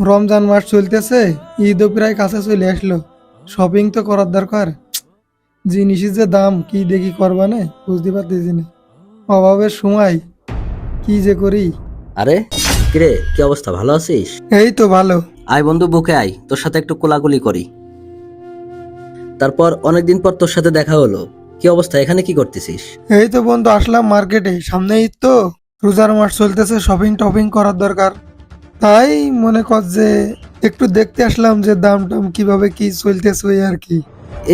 রমজান মাস চলতেছে, ঈদও প্রায় কাছে চলে আসলো। শপিং তো করার দরকার। জিনিসের যে দাম কি দেখি করবা না বুঝতে পারতেছি না। অভাবের সময় কি যে করি। আরে কিরে, কি অবস্থা, ভালো আছিস? এই তো ভালো। আয় বন্ধু, বুকে আয়, তোর সাথে একটু কোলাকুলি করি। তারপর অনেকদিন পর তোর সাথে দেখা হলো। কি অবস্থা, এখানে কি করতেছিস? এই তো বন্ধু আসলাম মার্কেটে, সামনে ঈদ তো, রোজার মাস চলতেছে, শপিং টপিং করার দরকার। তাই মনে কর যে একটু দেখতে আসলাম যে দাম টাম কিভাবে কি চলতেছে ওই আর কি।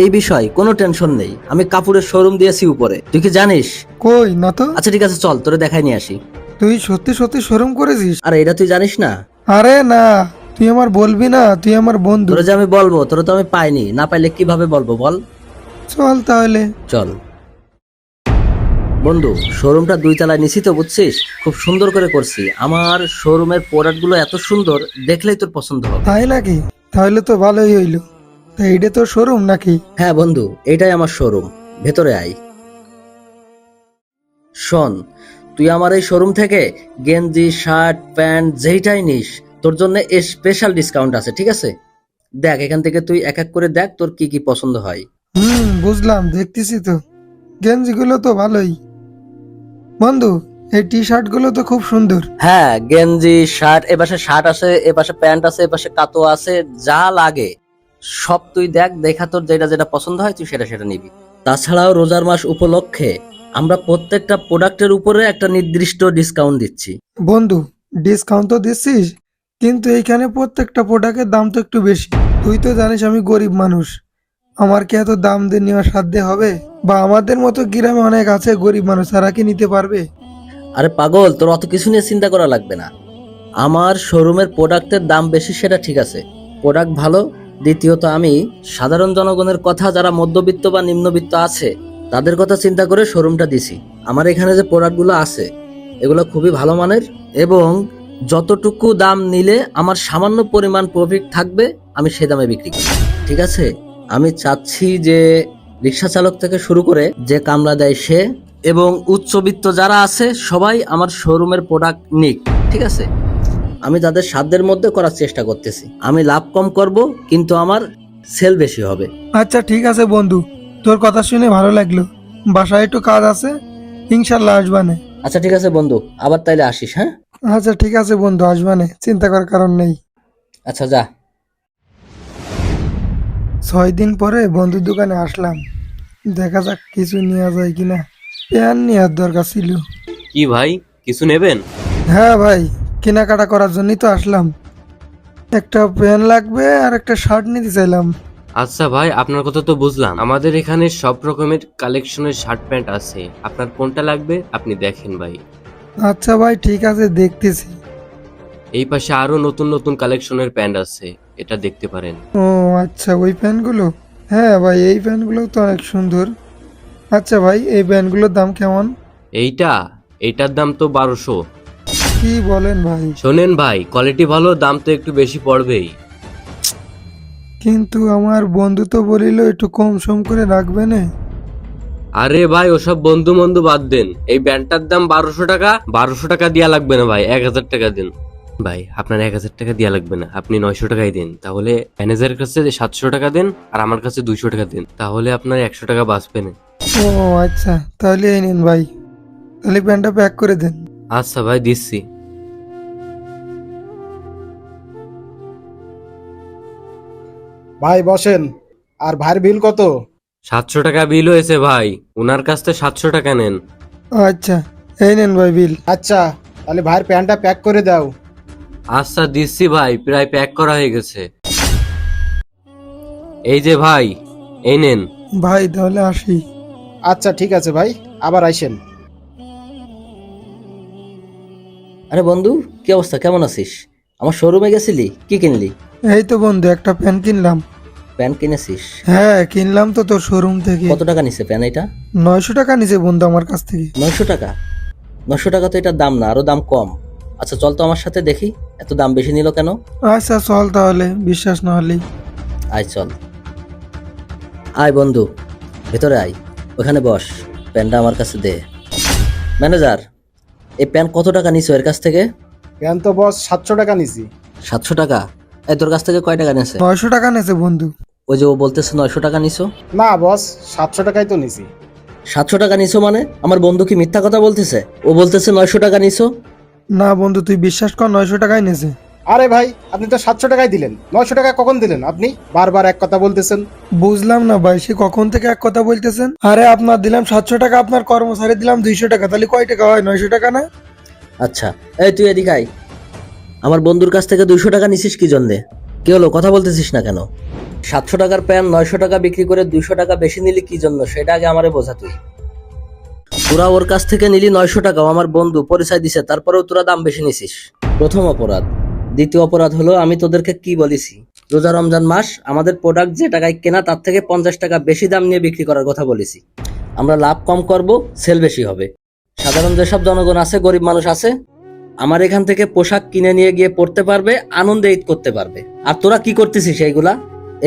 এই বিষয় কোনো টেনশন নেই, আমি কাপড়ের শোরুম দিয়েছি উপরে, তুই কি জানিস? কই না তো। আচ্ছা ঠিক আছে, চল তোরে দেখাই নিয়ে আসি। তুই সত্যি সত্যি শোরুম করেছিস? আরে এটা তুই জানিস না? আরে না, তুই আমার বলবি না, তুই আমার বন্ধু। তোরে যে আমি বলবো, তোরে তো আমি পাইনি, না পাইলে কিভাবে বলবো বল। চল তাহলে। চল বন্ধু, শোরুমটা 2 তলায় নিছি তো, বুঝছিস? খুব সুন্দর করে করছি। আমার শোরুমের প্রোডাক্ট গুলো এত সুন্দর, দেখলেই তোর পছন্দ হবে। তাই নাকি? তাহলে তো ভালোই হইলো। তা এইটা তো শোরুম নাকি? হ্যাঁ বন্ধু, এটাই আমার শোরুম, ভেতরে আয়। শোন, তুই আমার এই শোরুম থেকে গেঞ্জি, শার্ট, প্যান্ট যেইটাই নিস, তোর জন্য স্পেশাল ডিসকাউন্ট আছে, ঠিক আছে? দেখ, এখান থেকে তুই এক এক করে দেখ তোর কি কি পছন্দ হয়। বুঝলাম, দেখতেছি তো। গেঞ্জিগুলো তো ভালোই। বন্ধু, এই টি শার্ট গুলো তো খুব সুন্দর। হ্যাঁ, গেঞ্জি, শার্ট, এপাশে শার্ট আছে, এপাশে প্যান্ট আছে, এপাশে কাতো আছে, যা লাগে সব তুই দেখ, দেখা তোর যেটা যেটা পছন্দ হয় তুই সেটা সেটা নিবি। তাছাড়াও রোজার মাস উপলক্ষে আমরা প্রত্যেকটা প্রোডাক্টের উপরে একটা নির্দিষ্ট ডিসকাউন্ট দিচ্ছি। বন্ধু, ডিসকাউন্ট তো দিচ্ছিস, কিন্তু এইখানে প্রত্যেকটা প্রোডাক্টের দাম তো একটু বেশি। তুই তো জানিস আমি গরিব মানুষ, আমার কি এত দাম দিয়ে নেওয়ার সাধ্য হবে? বা আমাদের মতো গ্রামে অনেক আছে গরিব মানুষ, তারা কি নিতে পারবে? আরে পাগল, তোর অত কিছু নিয়ে চিন্তা করা লাগবে না। আমার শোরুমের প্রোডাক্টের দাম বেশি সেটা ঠিক আছে, প্রোডাক্ট ভালো। দ্বিতীয়ত আমি সাধারণ জনগণের কথা, যারা মধ্যবিত্ত বা নিম্নবিত্ত আছে তাদের কথা চিন্তা করে শোরুমটা দিছি। আমার এখানে যে প্রোডাক্টগুলো আছে এগুলো খুবই ভালো মানের, এবং যতটুকু দাম নিলে আমার সামান্য পরিমাণ প্রফিট থাকবে আমি সে দামে বিক্রি করি, ঠিক আছে? আমি চাচ্ছি যে রিক্সা চালক থেকে শুরু করে যে কামলা দেয় সে, এবং উচ্চবিত্ত যারা আছে সবাই আমার শোরুমের প্রোডাক্ট নিক, ঠিক আছে? আমি তাদের সাধ্যের মধ্যে করার চেষ্টা করতেছি। আমি লাভ কম করব, কিন্তু আমার সেল বেশি হবে। আচ্ছা ঠিক আছে বন্ধু, তোর কথা শুনে ভালো লাগলো। বাসায় একটু কাজ আছে, ইনশাল্লাহ আসবানে। আচ্ছা ঠিক আছে বন্ধু, আবার তাইলে আসিস, হ্যাঁ? আচ্ছা ঠিক আছে বন্ধু, আসবানে, চিন্তা করার কারণ নেই। আচ্ছা যা। 6 দিন পরে বন্ধুর দোকানে আসলাম, দেখা যাক কিছু নেওয়া যায় কিনা। প্যান নেওয়ার দরকার ছিল। কি ভাই, কিছু নেবেন? হ্যাঁ ভাই, কেনাকাটা করার জন্যই তো আসলাম। একটা প্যান লাগবে আর একটা শার্ট নিতে চাইলাম। আচ্ছা ভাই, আপনার কথা তো বুঝলাম। আমাদের এখানে সব রকমের কালেকশনের শার্ট প্যান্ট আছে, আপনার কোনটা লাগবে আপনি দেখেন ভাই। আচ্ছা ভাই ঠিক আছে, দেখতেছি। এই পাশে আরো নতুন নতুন কালেকশনের প্যান্ট আছে, এটা দেখতে পারেন। ও আচ্ছা, ওই প্যান্টগুলো। হ্যাঁ ভাই, এই প্যান্টগুলো তো অনেক সুন্দর। আচ্ছা ভাই, এই প্যান্টগুলোর দাম কেমন? এইটার দাম তো 1200। কি বলেন ভাই? শোনেন ভাই, কোয়ালিটি ভালো, দাম তো একটু বেশি পড়বেই। কিন্তু আমার বন্ধু তো বলিল একটু কম সম করে রাখবে না। আরে ভাই, ওসব বন্ধু বন্ধু বাদ দেন, এই প্যান্টটার দাম 1200 টাকা। 1200 টাকা দেয়া লাগবে না ভাই, 1000 টাকা দিন। ভাই আপনার 1000 টাকা দেওয়া লাগবে না, আপনি 900 টাকাই দিন। তাহলে ম্যানেজারের কাছে 700 টাকা দেন, আর আমার কাছে 200 টাকা দিন, তাহলে আপনার 100 টাকা বাঁচবে না। ও আচ্ছা, তাহলে এই নিন ভাই, তাহলে প্যান্টটা প্যাক করে দেন। আচ্ছা ভাই, দিচ্ছি। ভাই বসেন। আর ভাইয়ের বিল কত? 700 টাকা বিল হয়েছে ভাই, ওনার কাছ থেকে 700 টাকা নেন। আচ্ছা, এই নেন ভাই বিল। আচ্ছা, তাহলে ভাইয়ের প্যান্টটা প্যাক করে দাও। আচ্ছা দিচ্ছি ভাই, প্রায় প্যাক করা হয়ে গেছে। এই যে ভাই, এই নেন। ভাই তাহলে আসি। আচ্ছা ঠিক আছে ভাই, আবার আইসেন। আরে বন্ধু, কি অবস্থা, কেমন আছিস? আমার শোরুমে গেছিলি, কি কিনলি? এই তো বন্ধু, একটা প্যান্ট কিনলাম। প্যান্ট কিনেছিস? হ্যাঁ কিনলাম তো তোর শোরুম থেকে। কত টাকা নিছে প্যান্ট এটা? 900 টাকা নিছে বন্ধু আমার কাছ থেকে। 900 টাকা? 900 টাকা তো এটার দাম না, আরো দাম কম। আচ্ছা চল তো আমার সাথে, দেখি এত দাম বেশি নিল কেন। আচ্ছা চল তাহলে, বিশ্বাস না হলেই। আয় চল, আয় বন্ধু, ভেতরে আয়, ওখানে বস, প্যান্টটা আমার কাছে দে। ম্যানেজার, এই প্যান্ট কত টাকা নিছো এর কাছ থেকে? প্যান্ট তো বস 700 টাকা নিছি। 700 টাকা? এই তোর কাছ থেকে কয় টাকা নেছে? 900 টাকা নেছে বন্ধু। ওই যে ও বলতেছে 900 টাকা নিছো। না বস, 700 টাকাই তো নিছি। 700 টাকা নিছো মানে? আমার বন্ধু কি মিথ্যা কথা বলতেছে? ও বলতেছে 900 টাকা নিছো। না বন্ধু, তুই বিশ্বাস কর, 900 টাকাই নেছে। আরে ভাই, আপনি তো 700 টাকাই দিলেন, 900 টাকা কখন দিলেন? আপনি বারবার এক কথা বলতেছেন। বুঝলাম না ভাই, সে কখন থেকে এক কথা বলতেছেন। আরে আপনার দিলাম 700 টাকা, আপনার কর্মচারী দিলাম 200 টাকা, তাহলে কয় টাকা হয়? 900 টাকা না? আচ্ছা, এই তুই এদিকে আয়। আমার বন্ধুর কাছ থেকে 200 টাকা নিছিস কি জন্যে? কি হলো, কথা বলতেছিস না কেন? 700 টাকার প্যান্ট 900 টাকা বিক্রি করে 200 টাকা বেশি নিলি কি জন্য, সেটা আগে আমারে বোঝা তুই। তোরা ওর কাছ থেকে নিলি 900 টাকা, আমার বন্ধু পরিচয় দিছে, তারপরেও তোরা দাম বেশি নিছিস। প্রথম অপরাধ। দ্বিতীয় অপরাধ হলো, আমি তোদেরকে কি বলেছি, রোজা রমজান মাস আমাদের প্রোডাক্ট যে টাকায় কেনা তার থেকে 50 টাকা বেশি দাম নিয়ে বিক্রি করার কথা বলেছি। আমরা লাভ কম করব, সেল বেশি হবে। সাধারণ যেসব জনগণ আছে, গরিব মানুষ আছে, আমার এখান থেকে পোশাক কিনে নিয়ে গিয়ে পড়তে পারবে, আনন্দে ঈদ করতে পারবে। আর তোরা কি করতেছিস এইগুলা?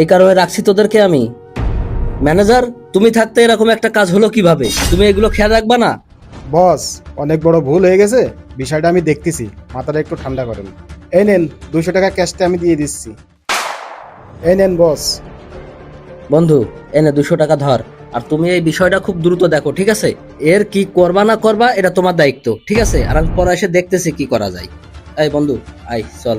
এই কারণে রাখছি তোদেরকে আমি। ম্যানেজার, তুমি থাকতে এরকম একটা কাজ হলো কিভাবে? তুমি এগুলো খেয়াল রাখবা না? বস, অনেক বড় ভুল হয়ে গেছে, বিষয়টা আমি দেখতেছি, মাথাটা একটু ঠান্ডা করেন। এই নেন 200 টাকা ক্যাশটা আমি দিয়ে দিচ্ছি। এই নেন বস। বন্ধু, এনে 200 টাকা ধর। আর তুমি এই বিষয়টা খুব দ্রুত দেখো, ঠিক আছে? এর কি করবা না করবা এটা তোমার দায়িত্ব, ঠিক আছে? আর আমি পরে এসে দেখতেছি কি করা যায়। এই বন্ধু, আই চল।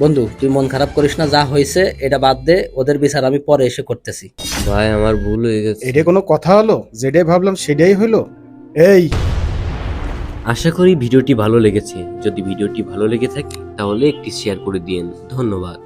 বন্ধু, তুই মন খারাপ করিস না, যা হয়েছে এটা বাদ দে, ওদের বিচার আমি পরে এসে করতেছি। ভাই আমার ভুল হয়ে গেছে। এটা কোনো কথা হলো? যেটাই ভাবলাম সেটাই হলো। এই আশা করি ভিডিওটি ভালো লেগেছে। যদি ভিডিওটি ভালো লেগে থাকে তাহলে একটি শেয়ার করে দিন। ধন্যবাদ।